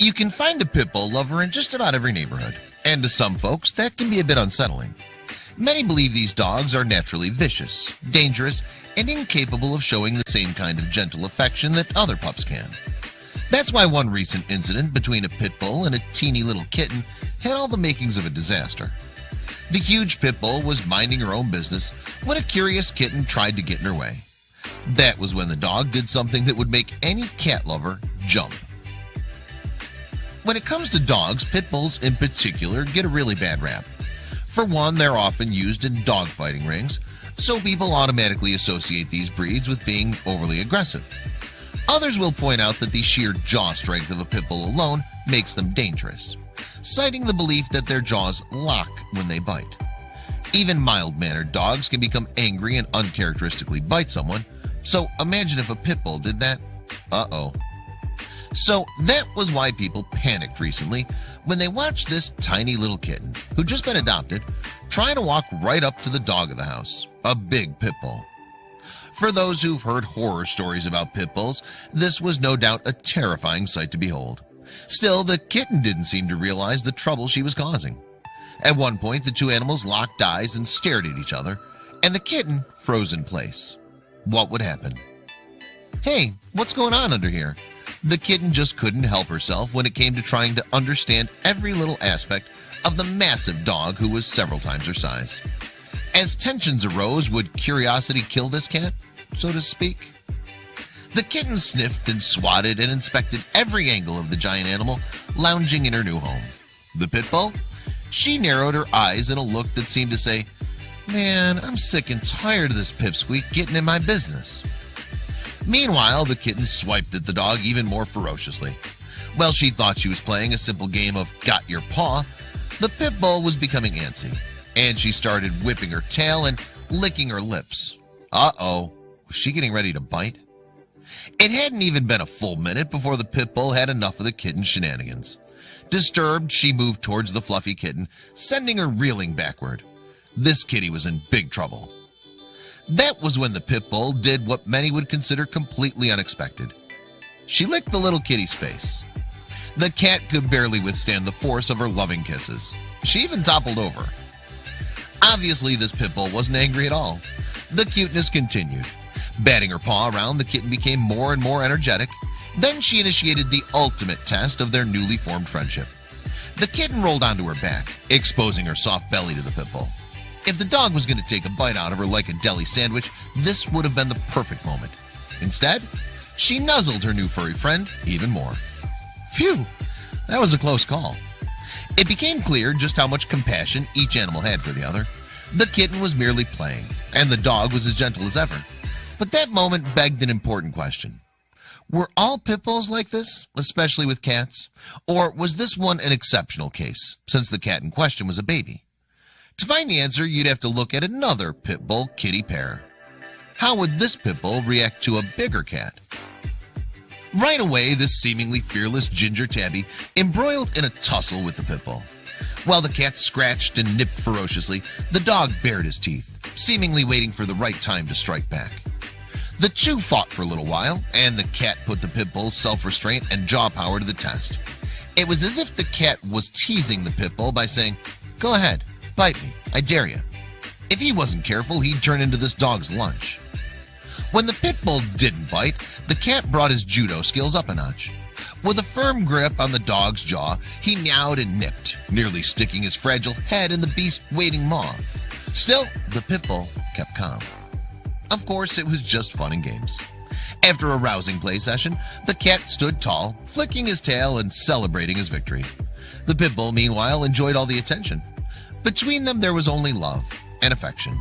You can find a pit bull lover in just about every neighborhood, and to some folks that can be a bit unsettling. Many believe these dogs are naturally vicious, dangerous, and incapable of showing the same kind of gentle affection that other pups can. That's why one recent incident between a pit bull and a teeny little kitten had all the makings of a disaster. The huge pit bull was minding her own business when a curious kitten tried to get in her way. That was when the dog did something that would make any cat lover jump. When it comes to dogs, pit bulls in particular get a really bad rap. For one, they're often used in dogfighting rings, so people automatically associate these breeds with being overly aggressive. Others will point out that the sheer jaw strength of a pit bull alone makes them dangerous, citing the belief that their jaws lock when they bite. Even mild-mannered dogs can become angry and uncharacteristically bite someone, so imagine if a pit bull did that. Uh-oh. So that was why people panicked recently when they watched this tiny little kitten, who'd just been adopted, try to walk right up to the dog of the house, a big pit bull. For those who've heard horror stories about pit bulls, this was no doubt a terrifying sight to behold. Still, the kitten didn't seem to realize the trouble she was causing. At one point, the two animals locked eyes and stared at each other, and the kitten froze in place. What would happen? Hey, what's going on under here? The kitten just couldn't help herself when it came to trying to understand every little aspect of the massive dog who was several times her size. As tensions arose, would curiosity kill this cat, so to speak? The kitten sniffed and swatted and inspected every angle of the giant animal lounging in her new home. The pit bull? She narrowed her eyes in a look that seemed to say, "Man, I'm sick and tired of this pipsqueak getting in my business." Meanwhile, the kitten swiped at the dog even more ferociously. While she thought she was playing a simple game of got your paw, the pit bull was becoming antsy, and she started whipping her tail and licking her lips. Uh-oh, was she getting ready to bite? It hadn't even been a full minute before the pit bull had enough of the kitten's shenanigans. Disturbed, she moved towards the fluffy kitten, sending her reeling backward. This kitty was in big trouble. That was when the pit bull did what many would consider completely unexpected. She licked the little kitty's face. The cat could barely withstand the force of her loving kisses. She even toppled over. Obviously, this pit bull wasn't angry at all. The cuteness continued. Batting her paw around, the kitten became more and more energetic. Then she initiated the ultimate test of their newly formed friendship. The kitten rolled onto her back, exposing her soft belly to the pit bull. If the dog was going to take a bite out of her like a deli sandwich, this would have been the perfect moment. Instead, she nuzzled her new furry friend even more. Phew, that was a close call. It became clear just how much compassion each animal had for the other. The kitten was merely playing, and the dog was as gentle as ever. But that moment begged an important question. Were all pit bulls like this, especially with cats? Or was this one an exceptional case, since the cat in question was a baby? To find the answer, you'd have to look at another pit bull kitty pair. How would this pit bull react to a bigger cat? Right away, this seemingly fearless ginger tabby embroiled in a tussle with the pit bull. While the cat scratched and nipped ferociously, the dog bared his teeth, seemingly waiting for the right time to strike back. The two fought for a little while, and the cat put the pit bull's self-restraint and jaw power to the test. It was as if the cat was teasing the pit bull by saying, "Go ahead, bite me, I dare you." If he wasn't careful, he'd turn into this dog's lunch. When the pit bull didn't bite, the cat brought his judo skills up a notch. With a firm grip on the dog's jaw, he meowed and nipped, nearly sticking his fragile head in the beast's waiting maw. Still, the pit bull kept calm. Of course, it was just fun and games. After a rousing play session, the cat stood tall, flicking his tail and celebrating his victory. The pit bull, meanwhile, enjoyed all the attention. Between them, there was only love and affection.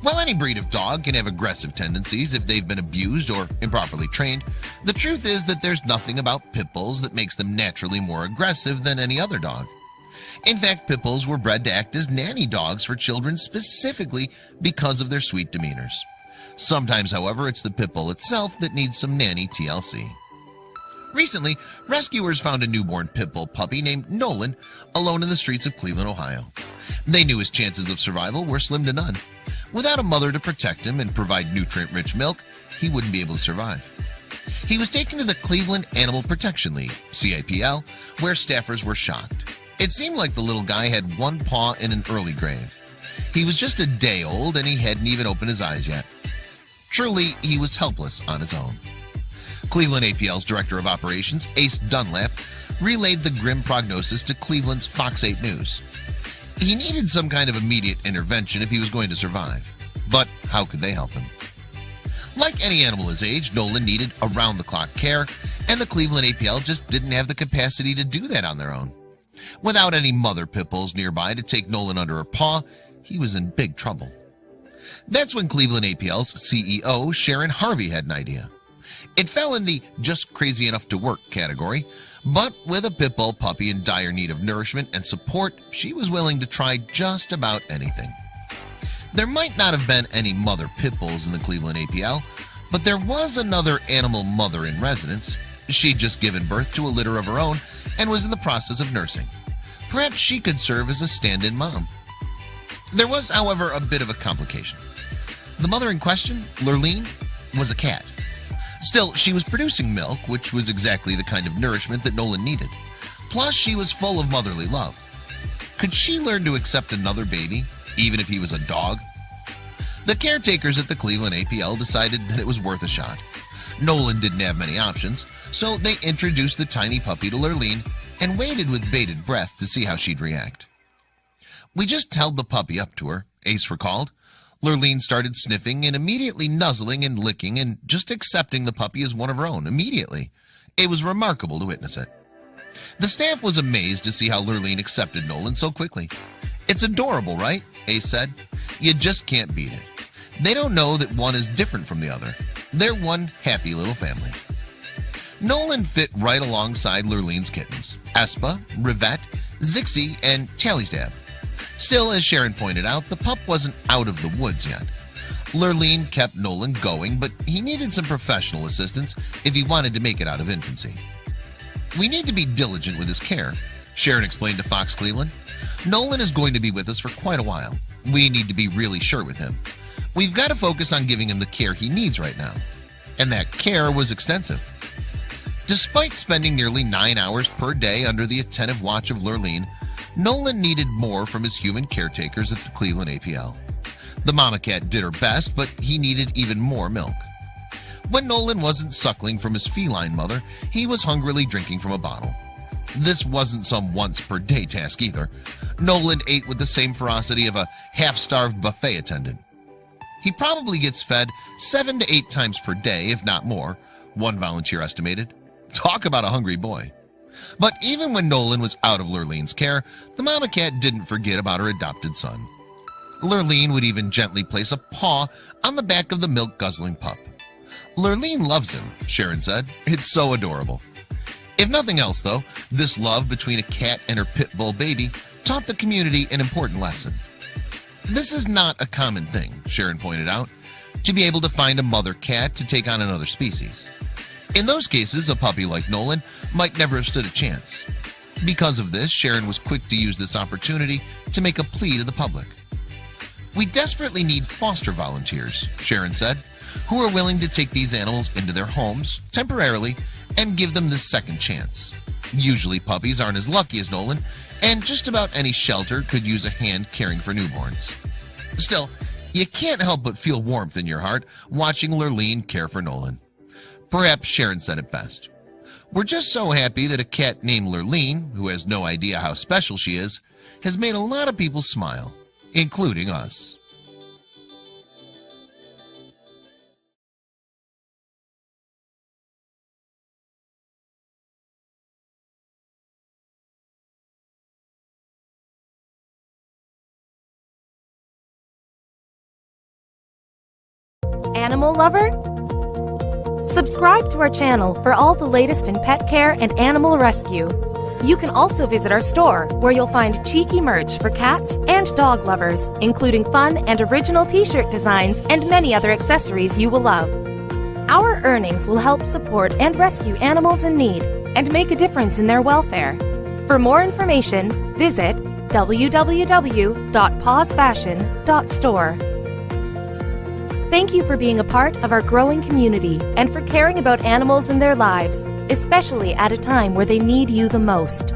While any breed of dog can have aggressive tendencies if they've been abused or improperly trained, the truth is that there's nothing about pit bulls that makes them naturally more aggressive than any other dog. In fact, pit bulls were bred to act as nanny dogs for children specifically because of their sweet demeanors. Sometimes, however, it's the pit bull itself that needs some nanny TLC. Recently, rescuers found a newborn pit bull puppy named Nolan alone in the streets of Cleveland, Ohio. They knew his chances of survival were slim to none. Without a mother to protect him and provide nutrient-rich milk, he wouldn't be able to survive. He was taken to the Cleveland Animal Protection League, CAPL, where staffers were shocked. It seemed like the little guy had one paw in an early grave. He was just a day old and he hadn't even opened his eyes yet. Truly, he was helpless on his own. Cleveland APL's Director of Operations, Ace Dunlap, relayed the grim prognosis to Cleveland's Fox 8 News. He needed some kind of immediate intervention if he was going to survive. But how could they help him? Like any animal his age, Nolan needed around-the-clock care, and the Cleveland APL just didn't have the capacity to do that on their own. Without any mother pit bulls nearby to take Nolan under her paw, he was in big trouble. That's when Cleveland APL's CEO, Sharon Harvey, had an idea. It fell in the just crazy enough to work category, but with a pit bull puppy in dire need of nourishment and support, she was willing to try just about anything. There might not have been any mother pit bulls in the Cleveland APL, but there was another animal mother in residence. She'd just given birth to a litter of her own and was in the process of nursing. Perhaps she could serve as a stand-in mom. There was, however, a bit of a complication. The mother in question, Lurleen, was a cat. Still, she was producing milk, which was exactly the kind of nourishment that Nolan needed. Plus, she was full of motherly love. Could she learn to accept another baby, even if he was a dog? The caretakers at the Cleveland APL decided that it was worth a shot. Nolan didn't have many options, so they introduced the tiny puppy to Lurleen and waited with bated breath to see how she'd react. "We just held the puppy up to her," Ace recalled. Lurleen started sniffing and immediately nuzzling and licking and just accepting the puppy as one of her own immediately. It was remarkable to witness it. The staff was amazed to see how Lurleen accepted Nolan so quickly. "It's adorable, right?" Ace said. "You just can't beat it. They don't know that one is different from the other. They're one happy little family." Nolan fit right alongside Lurleen's kittens, Espa, Rivette, Zixie, and Tallysdab. Still, as Sharon pointed out, the pup wasn't out of the woods yet. Lurleen kept Nolan going, but he needed some professional assistance if he wanted to make it out of infancy. "We need to be diligent with his care," Sharon explained to Fox Cleveland. "Nolan is going to be with us for quite a while. We need to be really sure with him. We've got to focus on giving him the care he needs right now." And that care was extensive. Despite spending nearly 9 hours per day under the attentive watch of Lurleen, Nolan needed more from his human caretakers at the Cleveland APL. The mama cat did her best, but he needed even more milk. When Nolan wasn't suckling from his feline mother, he was hungrily drinking from a bottle. This wasn't some once-per-day task either. Nolan ate with the same ferocity of a half-starved buffet attendant. He probably gets fed 7 to 8 times per day, if not more, one volunteer estimated. Talk about a hungry boy. But even when Nolan was out of Lurleen's care, the mama cat didn't forget about her adopted son. Lurleen would even gently place a paw on the back of the milk-guzzling pup. "Lurleen loves him," Sharon said. "It's so adorable." If nothing else, though, this love between a cat and her pit bull baby taught the community an important lesson. This is not a common thing, Sharon pointed out, to be able to find a mother cat to take on another species. In those cases, a puppy like Nolan might never have stood a chance. Because of this, Sharon was quick to use this opportunity to make a plea to the public. "We desperately need foster volunteers," Sharon said, "who are willing to take these animals into their homes temporarily and give them this second chance. Usually puppies aren't as lucky as Nolan, and just about any shelter could use a hand caring for newborns." Still, you can't help but feel warmth in your heart watching Lurleen care for Nolan. Perhaps Sharon said it best. "We're just so happy that a cat named Lurleen, who has no idea how special she is, has made a lot of people smile, including us." Animal lover? Subscribe to our channel for all the latest in pet care and animal rescue. You can also visit our store, where you'll find cheeky merch for cats and dog lovers, including fun and original t-shirt designs and many other accessories you will love. Our earnings will help support and rescue animals in need and make a difference in their welfare. For more information, visit www.pawsfashion.store. Thank you for being a part of our growing community and for caring about animals and their lives, especially at a time where they need you the most.